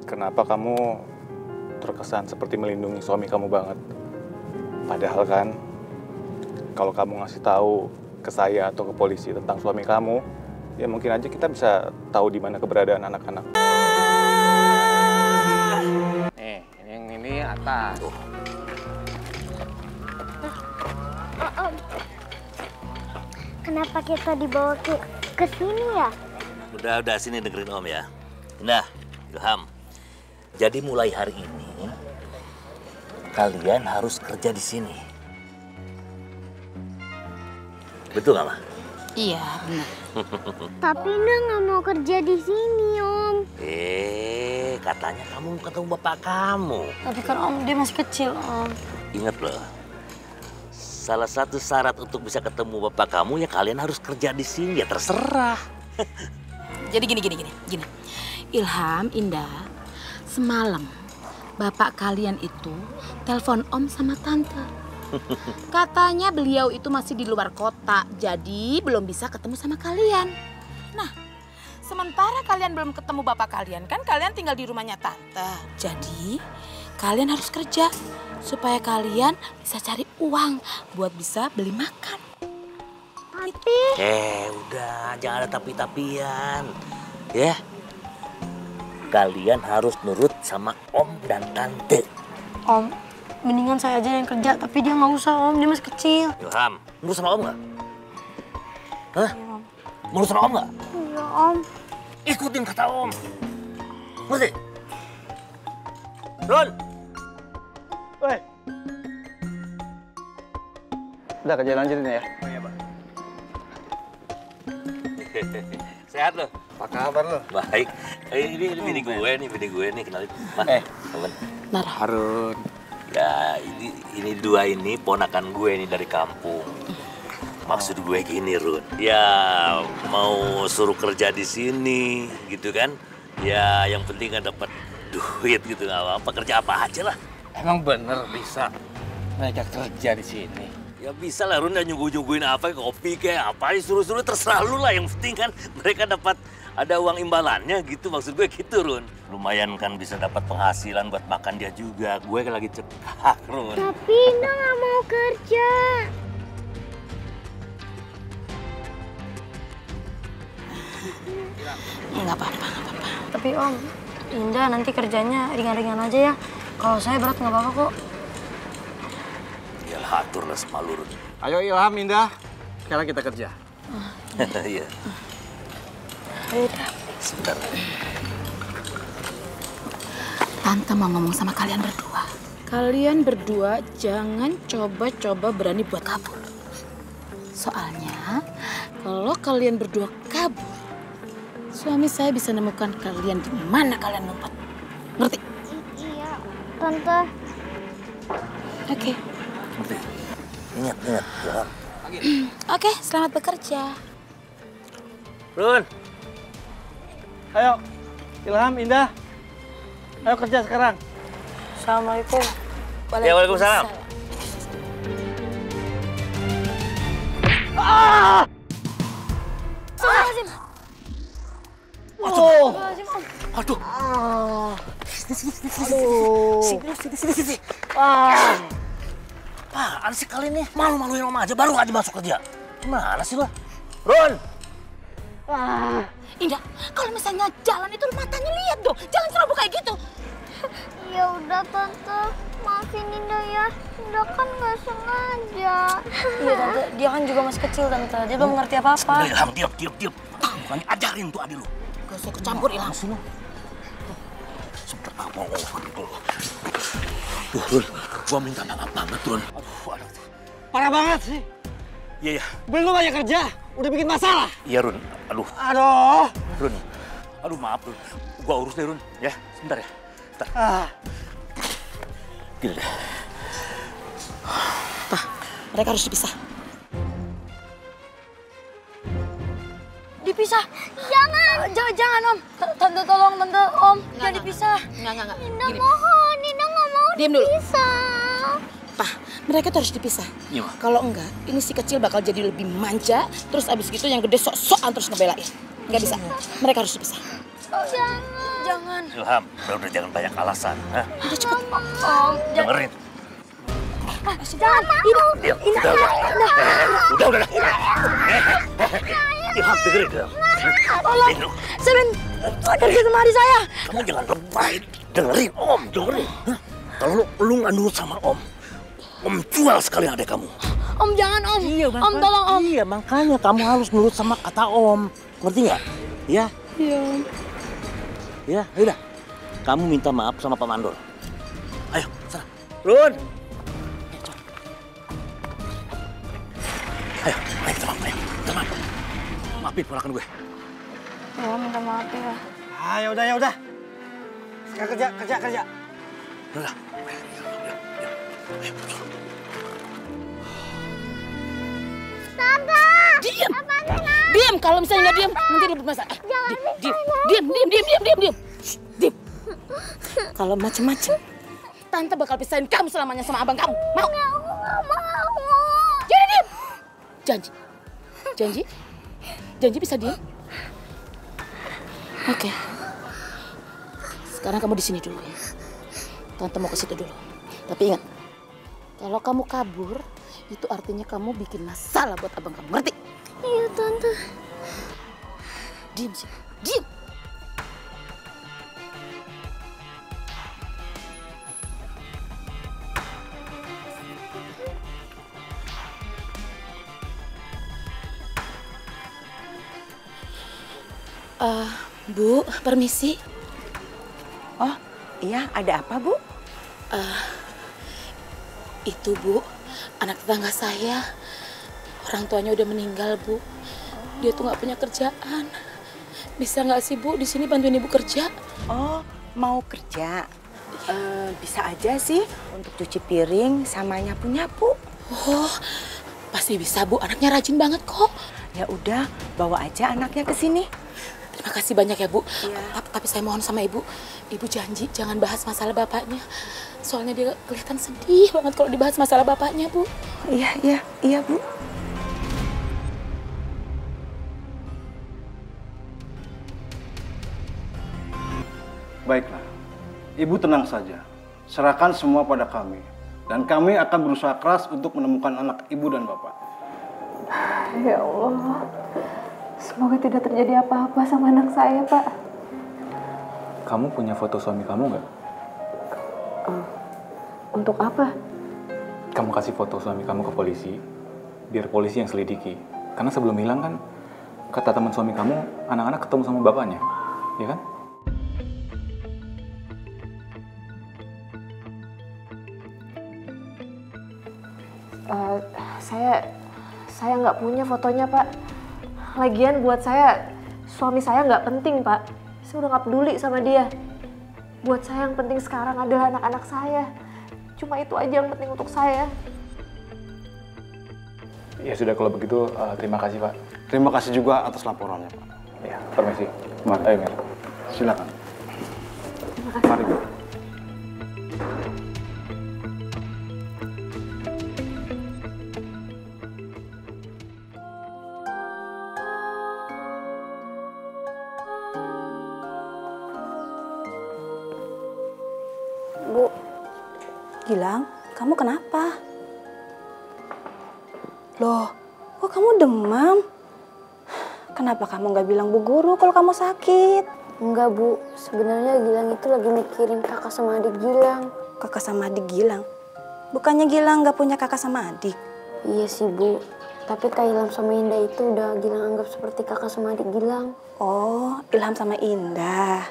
kenapa kamu terkesan seperti melindungi suami kamu banget. Padahal kan, kalau kamu ngasih tahu ke saya atau ke polisi tentang suami kamu, ya mungkin aja kita bisa tahu di mana keberadaan anak-anak. Nih, ini atas. Kenapa kita dibawa ke sini ya? Udah sini dengerin Om ya. Nah, Ilham. Jadi mulai hari ini kalian harus kerja di sini. Betul nggak, Ma? Iya, benar. Tapi Ina nggak mau kerja di sini, Om. Katanya kamu mau ketemu bapak kamu. Tapi kan Om, dia masih kecil, Om. Ingat loh, salah satu syarat untuk bisa ketemu bapak kamu ya kalian harus kerja di sini. Ya terserah. Jadi gini. Ilham, Indah, semalam bapak kalian itu telepon Om sama Tante. Katanya beliau itu masih di luar kota, jadi belum bisa ketemu sama kalian. Nah, sementara kalian belum ketemu bapak kalian, kan kalian tinggal di rumahnya Tante. Jadi, kalian harus kerja supaya kalian bisa cari uang buat bisa beli makan. Tapi... Udah, jangan ada tapi-tapian. Ya, kalian harus nurut sama Om dan Tante. Om, mendingan saya aja yang kerja, tapi dia nggak usah, Om. Dia masih kecil. Ilham, nurut sama Om nggak? Hah? Nurut sama Om nggak? Iya, Om. Ikutin kata Om. Ngerti? Ron! Woi. Udah kerja lanjutin ya. Oh iya, Pak. Sehat lo? Apa kabar lo? Baik. Ini bini gue nih, kenalin. Ma, temen. Harun. Ya, ini dua ini ponakan gue nih dari kampung. Maksud gue gini, Run. Ya, mau suruh kerja di sini, gitu kan? Ya, yang penting kan dapat duit gitu, nggak apa-apa. Kerja apa aja lah. Emang bener bisa mereka kerja di sini? Ya bisa lah, Run. Nyuguh-nyuguhin apa, kopi kayak apa, suruh-suruh terserah lu lah. Yang penting kan mereka dapat ada uang imbalannya gitu, maksud gue gitu, Run. Lumayan kan bisa dapat penghasilan buat makan dia juga. Gue kan lagi cekak, Run. Tapi Ina nggak mau kerja. Nggak apa-apa. Tapi Om, Indah nanti kerjanya ringan-ringan aja ya. Kalau saya berat nggak apa-apa kok. Ya atur lah sama lu, Run. Ayo Ilham, Indah. Sekarang kita kerja. Iya. Ayo, Sebentar. Tante mau ngomong sama kalian berdua. Kalian berdua jangan coba-coba berani buat kabur. Soalnya, kalau kalian berdua kabur, suami saya bisa nemukan kalian di mana kalian ngumpet. Ngerti? Iya, Tante. Oke. Ngerti? Ingat, Ilham. Oke, selamat bekerja. Run! Ayo, Ilham, Indah. Ayo kerja sekarang. Assalamualaikum. Ya, waalaikumsalam. Aduh. Sini. Apaan sih kalian nih? Malu-maluin Mama aja, baru aja masuk kerja. Gimana sih lo? Run! Indah, kalau misalnya jalan itu matanya lihat dong. Jangan ceroboh kayak gitu. Ya udah Tante, maafin Indah ya. Indah kan nggak sengaja. Iya Tante, dia kan juga masih kecil Tante. Dia belum ngerti apa-apa. Ilham, diam. Bukannya ajarin tuh adik lu. Gak usah kecampur Ilham. Sini. Sebentar, mau ngomong. Run, gua minta maaf banget, Run. Aduh. Parah banget sih. Iya. Belum aja kerja, udah bikin masalah. Iya, Run. Aduh. Run. Aduh, maaf, Run. Gua urus deh, Run. Ya, sebentar ya. Bentar. Gini deh. Pak, mereka harus dipisah. Dipisah? Jangan Om. Tante tolong, Tante, Om. Jangan dipisah. Enggak. Indah mohon, Indah nggak mau Diam dulu. dipisah. Pak, mereka tuh harus dipisah. Iya. Kalau enggak, ini si kecil bakal jadi lebih manja. Terus abis gitu yang gede sok-sokan terus ngebelain. Nggak bisa. Mereka harus dipisah. Jangan. Jangan. Ilham, udah jangan banyak alasan. Hah? Udah cepet. Om, Dengerin. jangan. Diam. Udah. Ilham, dengerin. Ilham. Tolong. Saya kerja sama adik saya. Kamu jangan lebay. Dengerin, Om. Dengerin. Hah? Kalau lu nggak nurut sama Om jual sekali adik kamu. Om jangan Om. Iya, Om tolong Om. Iya, makanya kamu harus nurut sama kata Om. Ngerti nggak? Ya? Iya. Ya, udah. Kamu minta maaf sama Pak Mandor. Ayo, sana. Run. Ayo, kita maaf. Maafin ponakan gue. Ya, minta maaf ya. Ya udah. Sekarang kerja. Udah. Tante! Diam. Diam, kalau misalnya nggak diam, nanti ribut masalah. Diam. Diam. Kalau macem-macem, Tante bakal pisahin kamu selamanya sama abang kamu. Mau? Aku nggak mau. Jadi diam. Janji bisa diam? Oke. Sekarang kamu di sini dulu ya. Tante mau ke situ dulu. Tapi ingat, kalau kamu kabur, itu artinya kamu bikin masalah buat abang kamu. Ngerti? Iya, Tante. Diam sih. Diam. Bu, permisi. Oh, iya, ada apa, Bu? Itu, Bu, anak tetangga saya. Orang tuanya udah meninggal, Bu. Dia tuh nggak punya kerjaan. Bisa nggak sih, Bu, di sini bantuin Ibu kerja? Oh, mau kerja? Bisa aja sih untuk cuci piring sama nyapu-nyapu. Oh, pasti bisa, Bu. Anaknya rajin banget kok. Ya udah, bawa aja anaknya ke sini. Terima kasih banyak ya, Bu. Iya. Tapi saya mohon sama Ibu, Ibu janji jangan bahas masalah bapaknya. Soalnya dia kelihatan sedih banget kalau dibahas masalah bapaknya, Bu. Iya, Bu. Baiklah, Ibu tenang saja. Serahkan semua pada kami. Dan kami akan berusaha keras untuk menemukan anak Ibu dan Bapak. Ya Allah, semoga tidak terjadi apa-apa sama anak saya, Pak. Kamu punya foto suami kamu nggak? Untuk apa? Kamu kasih foto suami kamu ke polisi, biar polisi yang selidiki. Karena sebelum hilang kan, kata teman suami kamu, anak-anak ketemu sama bapaknya, ya kan? Saya nggak punya fotonya, Pak. Lagian buat saya, suami saya nggak penting, Pak. Saya udah nggak peduli sama dia. Buat saya yang penting sekarang adalah anak-anak saya. Cuma itu aja yang penting untuk saya. Ya sudah, kalau begitu terima kasih, Pak. Terima kasih juga atas laporannya, Pak. Ya, permisi. Mari. Ayo, Mir. Silakan. Terima kasih. Mari, Bu. Bu, Gilang, kamu kenapa? Loh, kok kamu demam? Kenapa kamu nggak bilang Bu Guru kalau kamu sakit? Enggak, Bu. Sebenarnya Gilang itu lagi mikirin kakak sama adik Gilang. Kakak sama adik Gilang? Bukannya Gilang nggak punya kakak sama adik? Iya sih, Bu. Tapi Kak Ilham sama Indah itu udah Gilang anggap seperti kakak sama adik Gilang. Oh, Ilham sama Indah.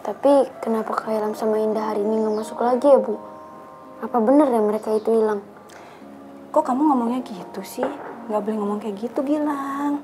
Tapi kenapa Kak Ilham sama Indah hari ini nggak masuk lagi ya, Bu? Apa benar ya mereka itu hilang? Kok kamu ngomongnya gitu sih? Nggak boleh ngomong kayak gitu, Gilang.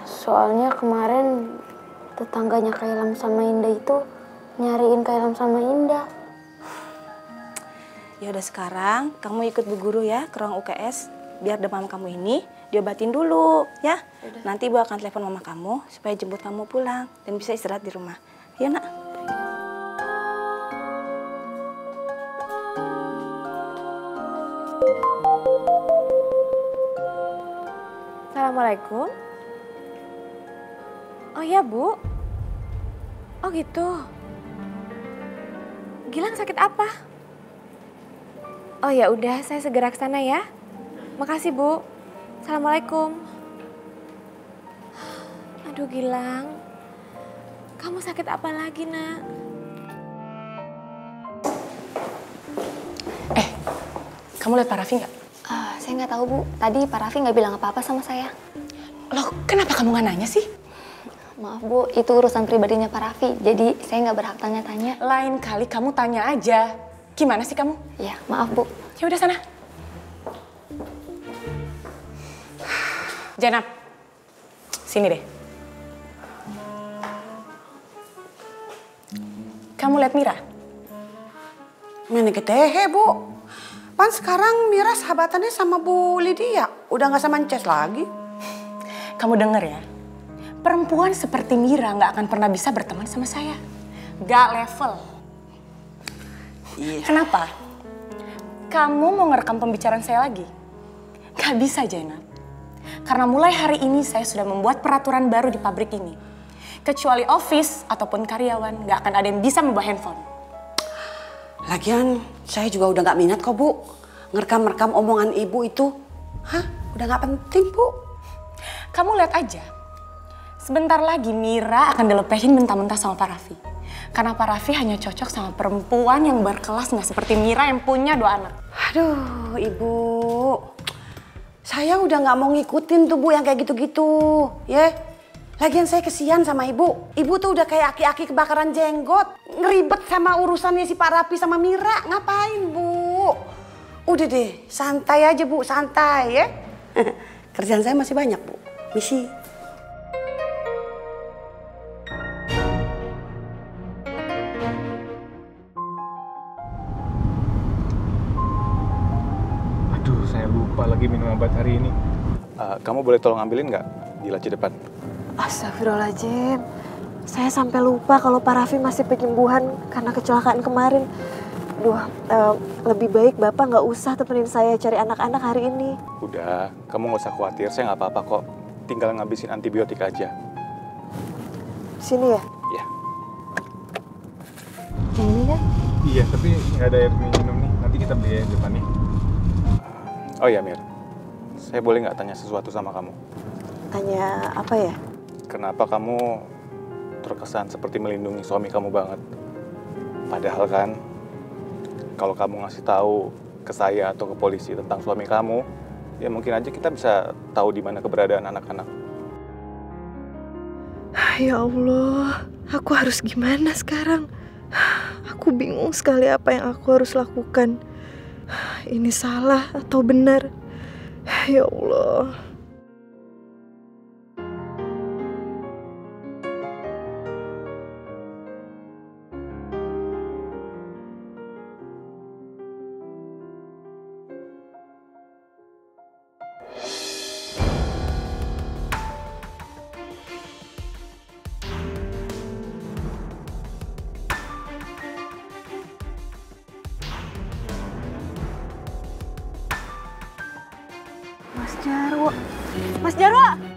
Soalnya kemarin tetangganya Kak Ilham sama Indah itu nyariin Kak Ilham sama Indah. Ya udah, sekarang kamu ikut Bu Guru ya ke ruang UKS. Biar demam kamu ini diobatin dulu ya. Nanti Ibu akan telepon mama kamu supaya jemput kamu pulang dan bisa istirahat di rumah. Ya, Nak? Assalamualaikum. Oh ya, Bu. Oh gitu. Gilang sakit apa? Oh ya udah, saya segera ke sana ya. Makasih Bu. Assalamualaikum. Aduh Gilang, kamu sakit apa lagi nak? Kamu lihat Pak Raffi nggak? Saya nggak tahu Bu. Tadi Pak Raffi nggak bilang apa-apa sama saya. Loh, kenapa kamu nggak nanya sih? Maaf Bu, itu urusan pribadinya Pak Raffi. Jadi saya nggak berhak tanya-tanya. Lain kali kamu tanya aja. Gimana sih kamu? Ya, maaf Bu. Ya udah sana. Jenab, sini deh. Kamu lihat Mira? Mana ketehe, Bu? Pan sekarang Mira sahabatannya sama Bu Lydia. Udah nggak sama Nces lagi. Kamu denger ya, perempuan seperti Mira nggak akan pernah bisa berteman sama saya. Gak level. Iya. Kenapa? Kamu mau ngerekam pembicaraan saya lagi? Gak bisa, Jainab. Karena mulai hari ini saya sudah membuat peraturan baru di pabrik ini. Kecuali office ataupun karyawan, gak akan ada yang bisa membawa handphone. Lagian saya juga udah nggak minat kok, Bu. Ngerekam-rekam omongan Ibu itu. Hah? Udah nggak penting, Bu. Kamu lihat aja. Sebentar lagi Mira akan dilepehin mentah-mentah sama Pak Raffi. Karena Pak Raffi hanya cocok sama perempuan yang berkelas nggak seperti Mira yang punya 2 anak. Aduh, Ibu. Saya udah nggak mau ngikutin tuh, Bu, yang kayak gitu-gitu. Ya. Lagian saya kesian sama Ibu. Ibu tuh udah kayak aki-aki kebakaran jenggot. Ngeribet sama urusannya si Pak Raffi sama Mira. Ngapain, Bu? Udah deh, santai aja, Bu. Santai ya. Kerjaan saya masih banyak, Bu. Misi. Aduh, saya lupa lagi minum obat hari ini. Kamu boleh tolong ambilin nggak di laci depan? Astagfirullahaladzim. Saya sampai lupa kalau Pak Raffi masih penyembuhan karena kecelakaan kemarin. Duh, lebih baik Bapak nggak usah temenin saya cari anak-anak hari ini. Udah, kamu nggak usah khawatir, saya nggak apa-apa kok. Tinggal ngabisin antibiotik aja. Sini ya? Iya. Yang ini kan? Iya, tapi nggak ada air minum nih. Nanti kita beli aja depan nih. Oh iya, Mir. Saya boleh nggak tanya sesuatu sama kamu? Tanya apa ya? Kenapa kamu terkesan seperti melindungi suami kamu banget? Padahal kan, kalau kamu ngasih tahu ke saya atau ke polisi tentang suami kamu, ya mungkin aja kita bisa tahu di mana keberadaan anak-anak. Ya Allah, aku harus gimana sekarang? Aku bingung sekali apa yang aku harus lakukan. Ini salah atau benar? Ya Allah. Mas Jarwo.